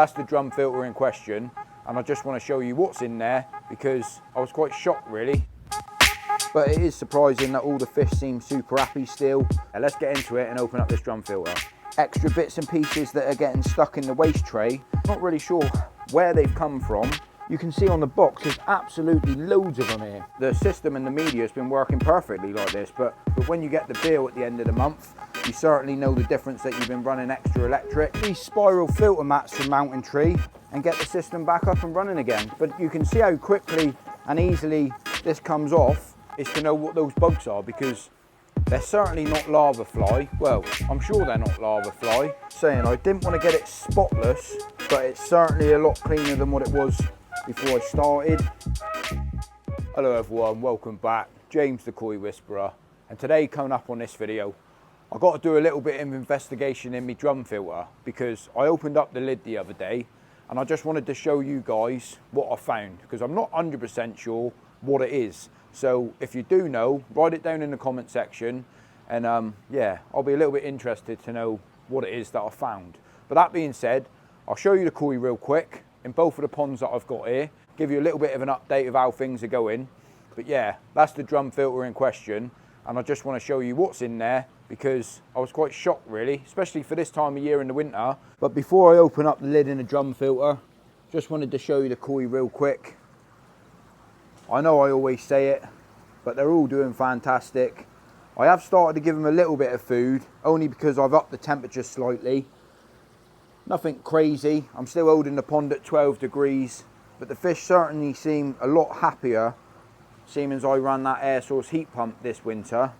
that's the drum filter in question, and I just want to show you what's in there because I was quite shocked really. But it is surprising that all the fish seem super happy still. Now let's get into it and open up this drum filter. Extra bits and pieces that are getting stuck in the waste tray. Not really sure where they've come from. You can see on the box there's absolutely loads of them here. The system and the media has been working perfectly like this, but when you get the bill at the end of the month, you certainly know the difference that you've been running extra electric. These spiral filter mats from Mountain Tree and get the system back up and running again. But you can see how quickly and easily this comes off is to know what those bugs are, because they're certainly not lava fly. Well, I'm sure they're not lava fly. Saying I didn't want to get it spotless, but it's certainly a lot cleaner than what it was before I started. Hello everyone, welcome back. James the Koi Whisperer, and today coming up on this video, I've got to do a little bit of investigation in my drum filter because I opened up the lid the other day and I just wanted to show you guys what I found, because I'm not 100% sure what it is. So if you do know, write it down in the comment section, and yeah, I'll be a little bit interested to know what it is that I found. But that being said, I'll show you the koi real quick in both of the ponds that I've got here, give you a little bit of an update of how things are going. But yeah, that's the drum filter in question, and I just want to show you what's in there because I was quite shocked really, especially for this time of year in the winter. But before I open up the lid in the drum filter, just wanted to show you the koi real quick. I know I always say it, but they're all doing fantastic. I have started to give them a little bit of food, only because I've upped the temperature slightly. Nothing crazy, I'm still holding the pond at 12 degrees, but the fish certainly seem a lot happier, seeing as I ran that air source heat pump this winter.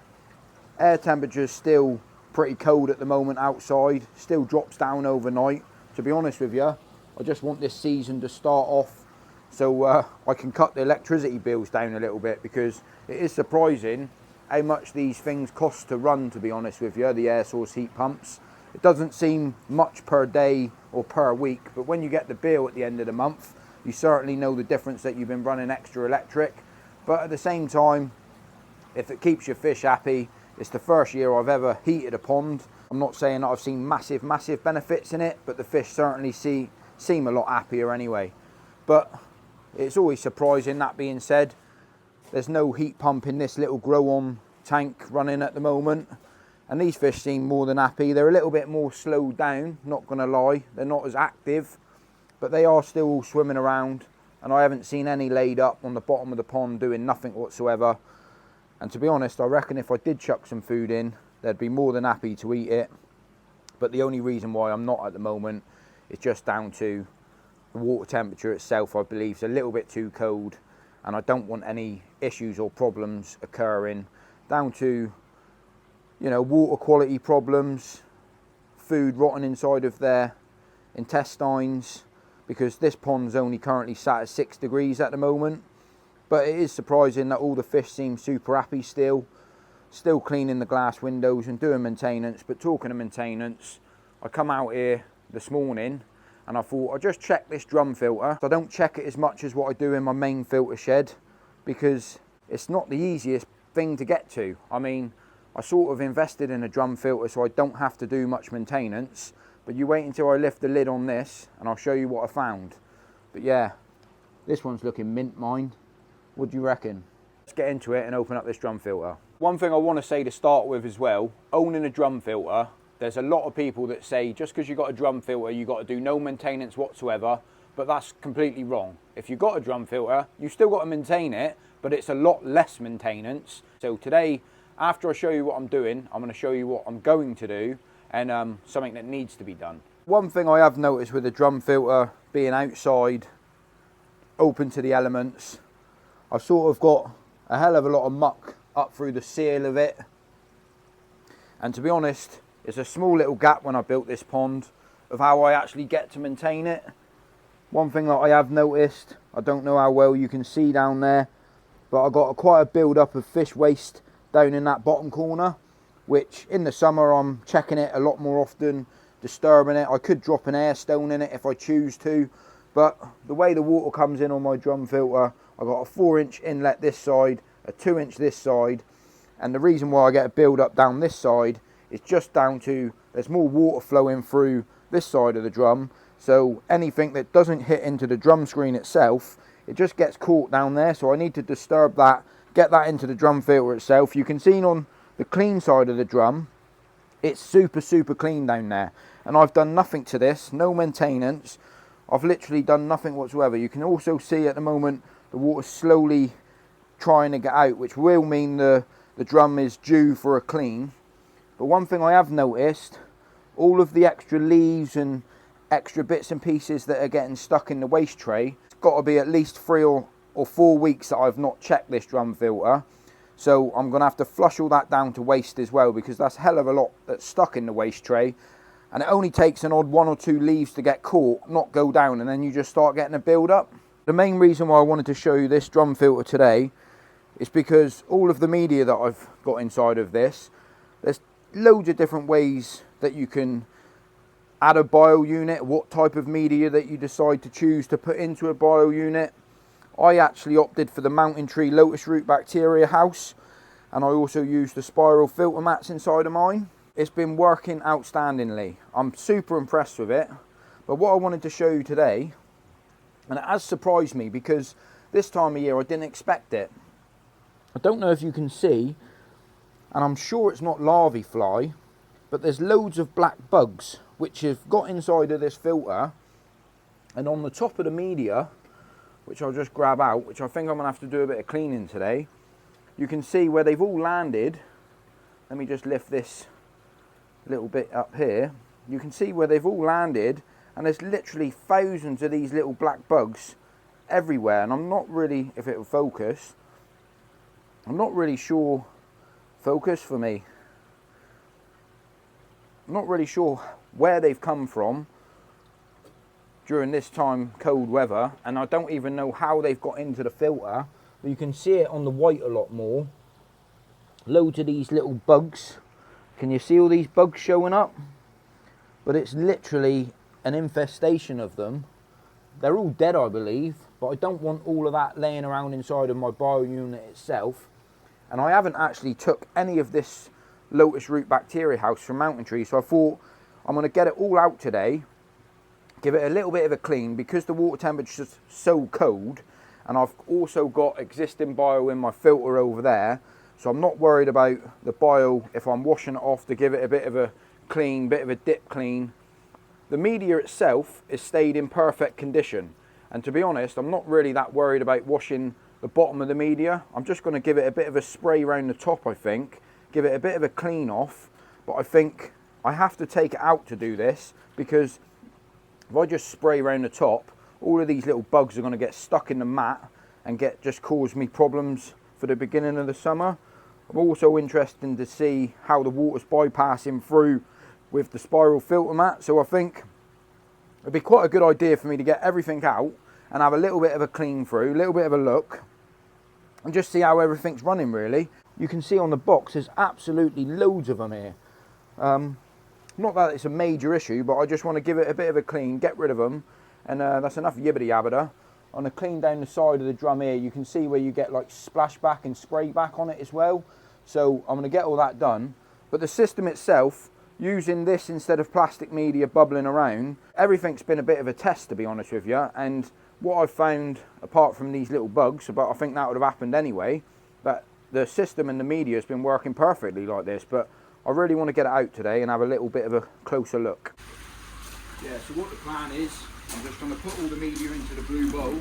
Air temperature is still pretty cold at the moment outside, still drops down overnight. To be honest with you, I just want this season to start off so I can cut the electricity bills down a little bit, because it is surprising how much these things cost to run, to be honest with you, the air source heat pumps. It doesn't seem much per day or per week, but when you get the bill at the end of the month, you certainly know the difference that you've been running extra electric. But at the same time, if it keeps your fish happy, it's the first year I've ever heated a pond. I'm not saying that I've seen massive benefits in it, but the fish certainly seem a lot happier anyway. But it's always surprising, that being said. There's no heat pump in this little grow-on tank running at the moment, and these fish seem more than happy. They're a little bit more slowed down, not gonna lie. They're not as active, but they are still all swimming around, and I haven't seen any laid up on the bottom of the pond doing nothing whatsoever. And to be honest, I reckon if I did chuck some food in, they'd be more than happy to eat it. But the only reason why I'm not at the moment is just down to the water temperature itself. I believe is a little bit too cold, and I don't want any issues or problems occurring down to, you know, water quality problems, food rotting inside of their intestines, because this pond's only currently sat at 6 degrees at the moment. But it is surprising that all the fish seem super happy still cleaning the glass windows and doing maintenance. But talking of maintenance, I come out here this morning and I thought I'd just check this drum filter. I don't check it as much as what I do in my main filter shed, because it's not the easiest thing to get to. I mean, I sort of invested in a drum filter so I don't have to do much maintenance, but you wait until I lift the lid on this and I'll show you what I found. But yeah, this one's looking mint, mine. What do you reckon? Let's get into it and open up this drum filter. One thing I want to say to start with as well, owning a drum filter, there's a lot of people that say just because you've got a drum filter you've got to do no maintenance whatsoever, but that's completely wrong. If you've got a drum filter, you've still got to maintain it, but it's a lot less maintenance. So today, after I show you what I'm doing, I'm going to show you what I'm going to do, and something that needs to be done. One thing I have noticed with the drum filter being outside, open to the elements, I've sort of got a hell of a lot of muck up through the seal of it. And to be honest, it's a small little gap when I built this pond of how I actually get to maintain it. One thing that I have noticed, I don't know how well you can see down there, but I got quite a build up of fish waste down in that bottom corner, which in the summer I'm checking it a lot more often, disturbing it. I could drop an air stone in it if I choose to, but the way the water comes in on my drum filter, I've got a 4-inch inlet this side, a 2-inch this side, and the reason why I get a build up down this side is just down to there's more water flowing through this side of the drum, So anything that doesn't hit into the drum screen itself, it just gets caught down there. So I need to disturb that, get that into the drum filter itself. You can see on the clean side of the drum, it's super clean down there. And I've done nothing to this, no maintenance. I've literally done nothing whatsoever. You can also see at the moment the water's slowly trying to get out, which will mean the drum is due for a clean. But one thing I have noticed, all of the extra leaves and extra bits and pieces that are getting stuck in the waste tray, it's got to be at least 3 or 4 weeks that I've not checked this drum filter. So I'm going to have to flush all that down to waste as well, because that's a hell of a lot that's stuck in the waste tray. And it only takes an odd 1 or 2 leaves to get caught, not go down, and then you just start getting a build up. The main reason why I wanted to show you this drum filter today is because all of the media that I've got inside of this, there's loads of different ways that you can add a bio unit, what type of media that you decide to choose to put into a bio unit. I actually opted for the mountain tree lotus root bacteria house, and I also used the spiral filter mats inside of mine. It's been working outstandingly. I'm super impressed with it. But what I wanted to show you today, and it has surprised me because this time of year I didn't expect it. I don't know if you can see, and I'm sure it's not larvae fly, but there's loads of black bugs which have got inside of this filter, and on the top of the media, which I'll just grab out, which I think I'm going to have to do a bit of cleaning today, you can see where they've all landed. Let me just lift this little bit up here. You can see where they've all landed, and there's literally thousands of these little black bugs everywhere, and I'm not really, if it will focus, I'm not really sure, focus for me, I'm not really sure where they've come from during this time cold weather, and I don't even know how they've got into the filter, but you can see it on the white a lot more. Loads of these little bugs. Can you see all these bugs showing up? But it's literally an infestation of them. They're all dead, I believe, but I don't want all of that laying around inside of my bio unit itself. And I haven't actually took any of this lotus root bacteria house from Mountain Tree, so I thought I'm going to get it all out today, give it a little bit of a clean, because the water temperature is so cold, and I've also got existing bio in my filter over there, so I'm not worried about the bio if I'm washing it off to give it a bit of a clean, bit of a dip clean. The media itself is stayed in perfect condition, and to be honest, I'm not really that worried about washing the bottom of the media. I'm just going to give it a bit of a spray around the top, I think, give it a bit of a clean off, but I think I have to take it out to do this, because if I just spray around the top, all of these little bugs are going to get stuck in the mat and just cause me problems for the beginning of the summer. I'm also interested to see how the water's bypassing through with the spiral filter mat, so I think it'd be quite a good idea for me to get everything out and have a little bit of a clean through, a little bit of a look, and just see how everything's running really. You can see on the box there's absolutely loads of them here. Not that it's a major issue, but I just want to give it a bit of a clean, get rid of them, and that's enough yibbity yabbada. On the clean down the side of the drum here, you can see where you get like splashback and spray back on it as well. So I'm going to get all that done. But the system itself, using this instead of plastic media bubbling around, everything's been a bit of a test, to be honest with you. And what I've found, apart from these little bugs, but I think that would have happened anyway, but the system and the media has been working perfectly like this. But I really want to get it out today and have a little bit of a closer look. Yeah, so what the plan is, I'm just going to put all the media into the blue bowl,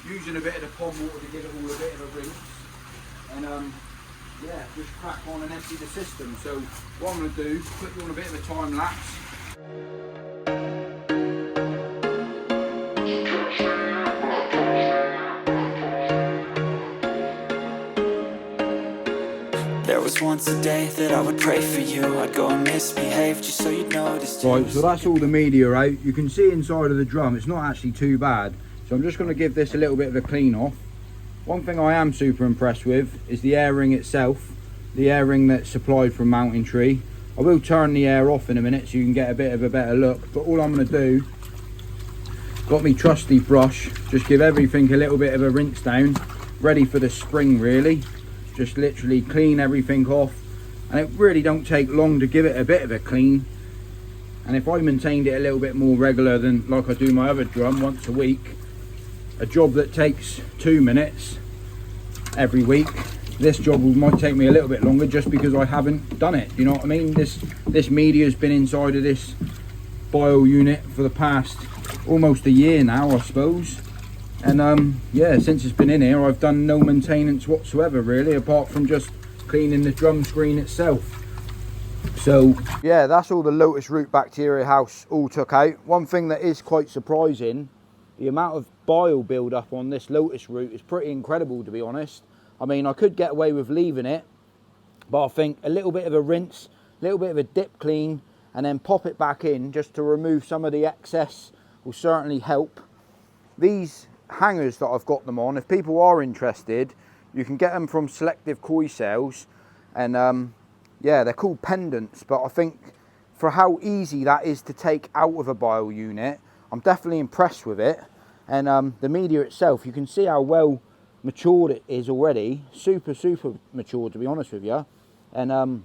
using a bit of the pond water to give it all a bit of a rinse, and yeah, just crack on and empty the system. So what I'm going to do, put you on a bit of a time lapse. There was once a day that I would pray for you. I'd go and misbehave just so you'd notice too. Right, so that's all the media out. You can see inside of the drum, it's not actually too bad. So I'm just going to give this a little bit of a clean off. One thing I am super impressed with is the air ring itself, the air ring that's supplied from Mountain Tree. I will turn the air off in a minute so you can get a bit of a better look, but all I'm going to do, got me trusty brush, just give everything a little bit of a rinse down, ready for the spring really. Just literally clean everything off, and it really don't take long to give it a bit of a clean. And if I maintained it a little bit more regular than like I do my other drum once a week, a job that takes 2 minutes every week, this job might take me a little bit longer just because I haven't done it. You know what I mean? This media has been inside of this bio unit for the past almost a year now, I suppose. And yeah, since it's been in here, I've done no maintenance whatsoever really, apart from just cleaning the drum screen itself. So yeah, that's all the lotus root bacteria house all took out. One thing that is quite surprising, the amount of bile build up on this lotus root is pretty incredible, to be honest. I mean, I could get away with leaving it, but I think a little bit of a rinse, a little bit of a dip clean, and then pop it back in just to remove some of the excess will certainly help. These hangers that I've got them on, if people are interested, you can get them from Selective Koi Sales, and yeah, they're called pendants, but I think for how easy that is to take out of a bio unit, I'm definitely impressed with it. And the media itself, you can see how well matured it is already. Super matured, to be honest with you. And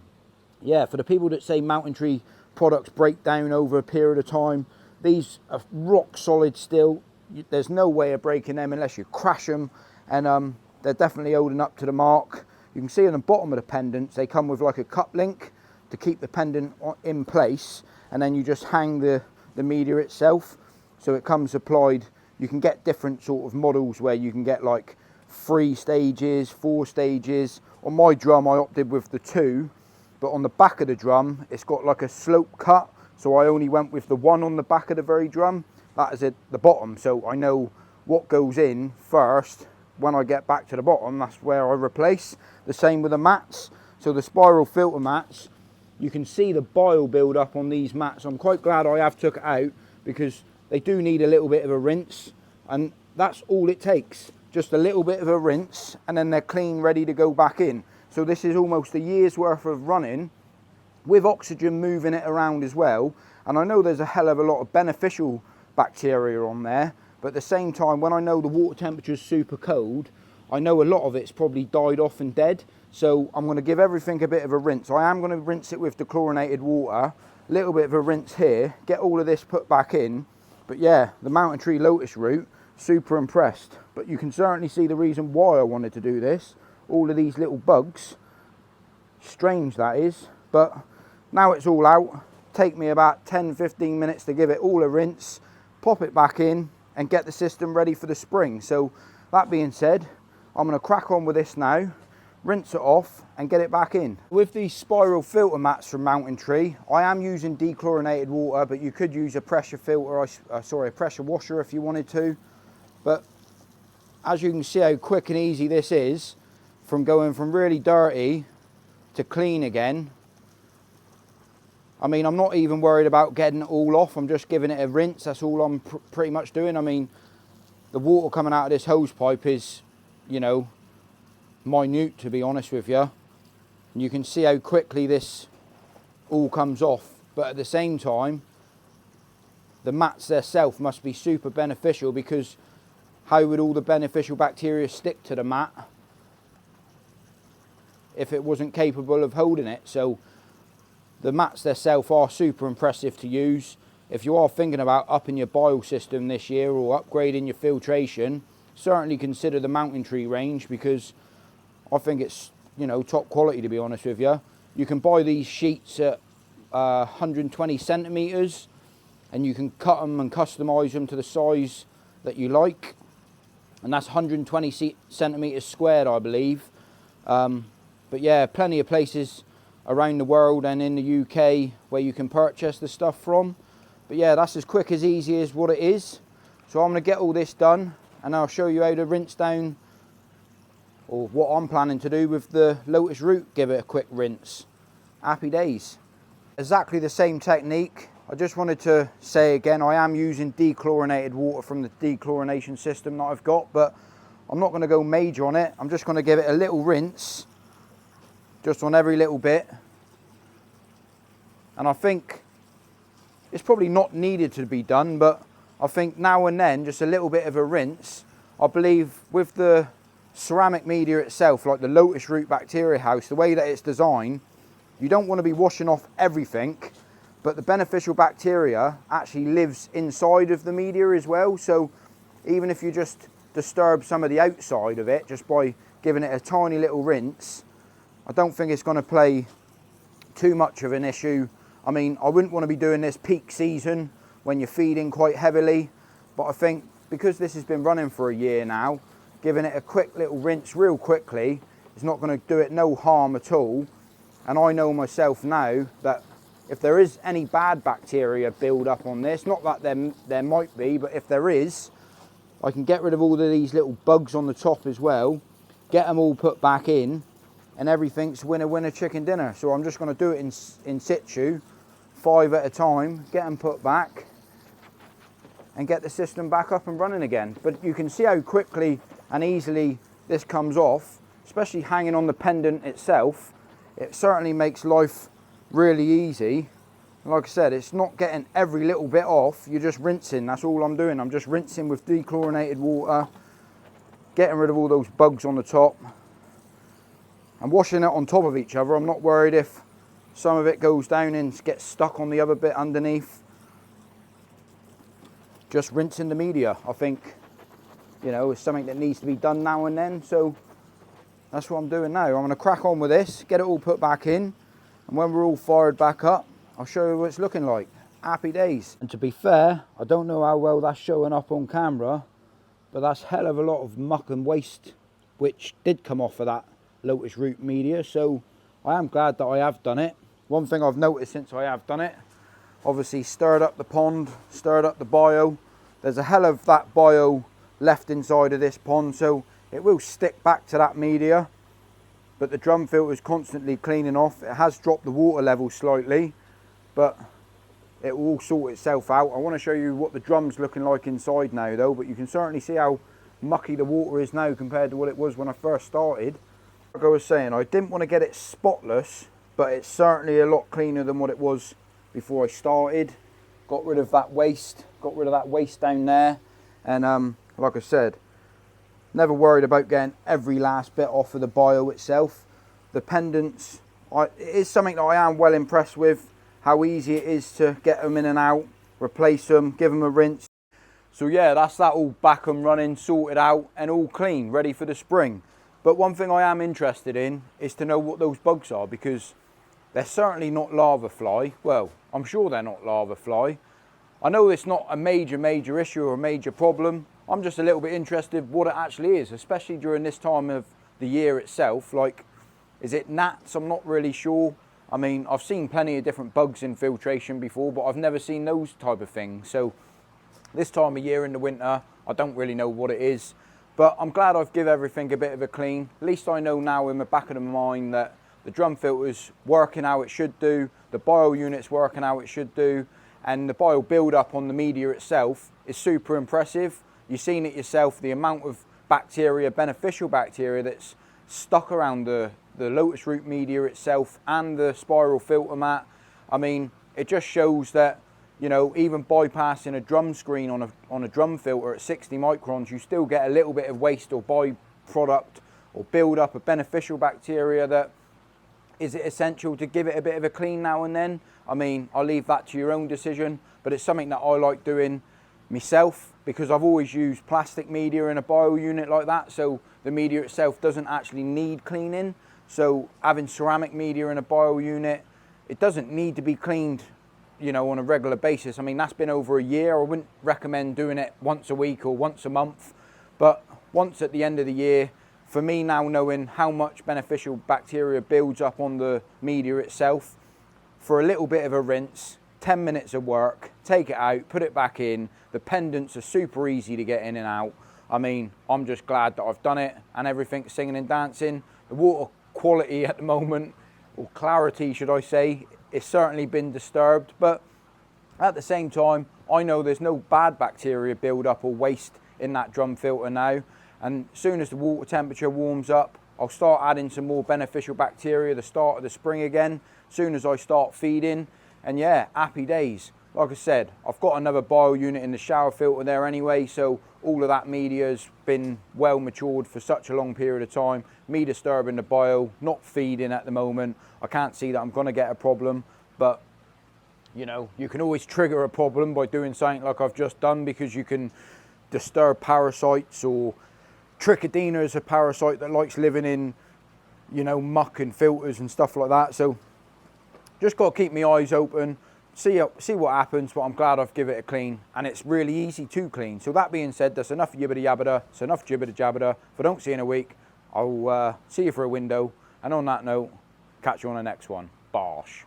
yeah, for the people that say Mountain Tree products break down over a period of time, these are rock solid still. There's no way of breaking them unless you crash them, and they're definitely holding up to the mark. You can see on the bottom of the pendants, they come with like a cup link to keep the pendant in place, and then you just hang the media itself. So it comes applied. You can get different sort of models where you can get like 3 stages, 4 stages. On my drum, I opted with the 2, but on the back of the drum, it's got like a slope cut. So I only went with the 1 on the back of the very drum. That is at the bottom, so I know what goes in first. When I get back to the bottom, that's where I replace. The same with the mats. So the spiral filter mats, you can see the bile build up on these mats. I'm quite glad I have took it out, because they do need a little bit of a rinse, and that's all it takes. Just a little bit of a rinse, and then they're clean, ready to go back in. So this is almost a year's worth of running with oxygen moving it around as well. And I know there's a hell of a lot of beneficial bacteria on there, but at the same time, when I know the water temperature is super cold, I know a lot of it's probably died off and dead. So I'm going to give everything a bit of a rinse. I am going to rinse it with dechlorinated water, a little bit of a rinse here, get all of this put back in. But yeah, the Mountain Tree lotus root, super impressed. But you can certainly see the reason why I wanted to do this. All of these little bugs, strange that is, but now it's all out. Take me about 10-15 minutes to give it all a rinse, pop it back in, and get the system ready for the spring. So that being said, I'm going to crack on with this now, rinse it off and get it back in. With these spiral filter mats from Mountain Tree, I am using dechlorinated water, but you could use a pressure filter, a pressure washer if you wanted to. But as you can see how quick and easy this is, from going from really dirty to clean again. I mean, I'm not even worried about getting it all off. I'm just giving it a rinse. That's all I'm pretty much doing. I mean, the water coming out of this hose pipe is, you know, minute, to be honest with you. And you can see how quickly this all comes off. But at the same time, the mats themselves must be super beneficial, because how would all the beneficial bacteria stick to the mat if it wasn't capable of holding it? So the mats themselves are super impressive to use. If you are thinking about upping your bile system this year or upgrading your filtration, certainly consider the Mountain Tree range, because I think it's, you know, top quality, to be honest with you. You can buy these sheets at 120 centimeters, and you can cut them and customize them to the size that you like. And that's 120 centimeters squared, I believe. But yeah, plenty of places around the world and in the UK where you can purchase the stuff from. But yeah, that's as quick as easy as what it is. So I'm going to get all this done, and I'll show you how to rinse down, or what I'm planning to do with the lotus root. Give it a quick rinse. Happy days. Exactly the same technique. I just wanted to say again, I am using dechlorinated water from the dechlorination system that I've got, but I'm not going to go major on it. I'm just going to give it a little rinse, just on every little bit. And I think it's probably not needed to be done, but I think now and then, just a little bit of a rinse. I believe with the ceramic media itself, like the lotus root bacteria house, the way that it's designed, you don't want to be washing off everything, but the beneficial bacteria actually lives inside of the media as well. So even if you just disturb some of the outside of it just by giving it a tiny little rinse, I don't think it's going to play too much of an issue. I mean, I wouldn't want to be doing this peak season when you're feeding quite heavily, but I think because this has been running for a year now, giving it a quick little rinse real quickly is not going to do it no harm at all. And I know myself now that if there is any bad bacteria build up on this, not that there might be, but if there is, I can get rid of all of these little bugs on the top as well, get them all put back in, and everything's winner winner chicken dinner. So I'm just going to do it in situ, 5 at a time, get them put back and get the system back up and running again. But you can see how quickly and easily this comes off, especially hanging on the pendant itself. It certainly makes life really easy. Like I said, it's not getting every little bit off, you're just rinsing. That's all I'm doing. I'm just rinsing with dechlorinated water, getting rid of all those bugs on the top and washing it on top of each other. I'm not worried if some of it goes down and gets stuck on the other bit underneath. Just rinsing the media, I think, you know, is something that needs to be done now and then. So that's what I'm doing now. I'm going to crack on with this, get it all put back in, and when we're all fired back up, I'll show you what it's looking like. Happy days. And to be fair, I don't know how well that's showing up on camera, but that's a hell of a lot of muck and waste which did come off of that lotus root media. So I am glad that I have done it. One thing I've noticed since I have done it, obviously stirred up the pond, stirred up the bio. There's a hell of that bio left inside of this pond, so it will stick back to that media. But the drum filter is constantly cleaning off. It has dropped the water level slightly, but it will all sort itself out. I want to show you what the drum's looking like inside now though, but you can certainly see how mucky the water is now compared to what it was when I first started. Like I was saying, I didn't want to get it spotless, but it's certainly a lot cleaner than what it was before I started. Got rid of that waste, down there, and like I said, never worried about getting every last bit off of the bio itself. The pendants, it is something that I am well impressed with, how easy it is to get them in and out, replace them, give them a rinse. So yeah, that's that all back and running, sorted out and all clean, ready for the spring. But one thing I am interested in is to know what those bugs are, because they're certainly not larva fly. Well, I'm sure they're not larva fly. I know it's not a major issue or a major problem. I'm just a little bit interested what it actually is, especially during this time of the year itself. Like, is it gnats? I'm not really sure. I mean, I've seen plenty of different bugs in filtration before, but I've never seen those type of things. So this time of year in the winter, I don't really know what it is. But I'm glad I've given everything a bit of a clean. At least I know now in the back of my mind that the drum filter's working how it should do, the bio unit's working how it should do, and the bio build-up on the media itself is super impressive. You've seen it yourself, the amount of bacteria, beneficial bacteria that's stuck around the lotus root media itself and the spiral filter mat. I mean, it just shows that, you know, even bypassing a drum screen on a drum filter at 60 microns, you still get a little bit of waste or byproduct or build up of beneficial bacteria. That is it essential to give it a bit of a clean now and then? I mean, I'll leave that to your own decision, but it's something that I like doing myself because I've always used plastic media in a bio unit like that, so the media itself doesn't actually need cleaning. So having ceramic media in a bio unit, it doesn't need to be cleaned, you know, on a regular basis. I mean, that's been over a year. I wouldn't recommend doing it once a week or once a month, but once at the end of the year. For me now, knowing how much beneficial bacteria builds up on the media itself, for a little bit of a rinse, 10 minutes of work, take it out, put it back in. The pendants are super easy to get in and out. I mean, I'm just glad that I've done it and everything's singing and dancing. The water quality at the moment, or clarity should I say, it's certainly been disturbed, but at the same time, I know there's no bad bacteria build up or waste in that drum filter now. And as soon as the water temperature warms up, I'll start adding some more beneficial bacteria, the start of the spring again, as soon as I start feeding. And yeah, happy days. Like I said, I've got another bio unit in the shower filter there anyway, so all of that media has been well matured for such a long period of time. Me disturbing the bio, not feeding at the moment. I can't see that I'm going to get a problem, but You know, you can always trigger a problem by doing something like I've just done, because you can disturb parasites, or Trichodina is a parasite that likes living in, you know, muck and filters and stuff like that. So just got to keep my eyes open, see what happens, but I'm glad I've given it a clean, and it's really easy to clean. So that being said, that's enough yibbida yabbida, it's enough jibbida jabbida. If I don't see you in a week, I'll see you for a window, and on that note, catch you on the next one. Bosh.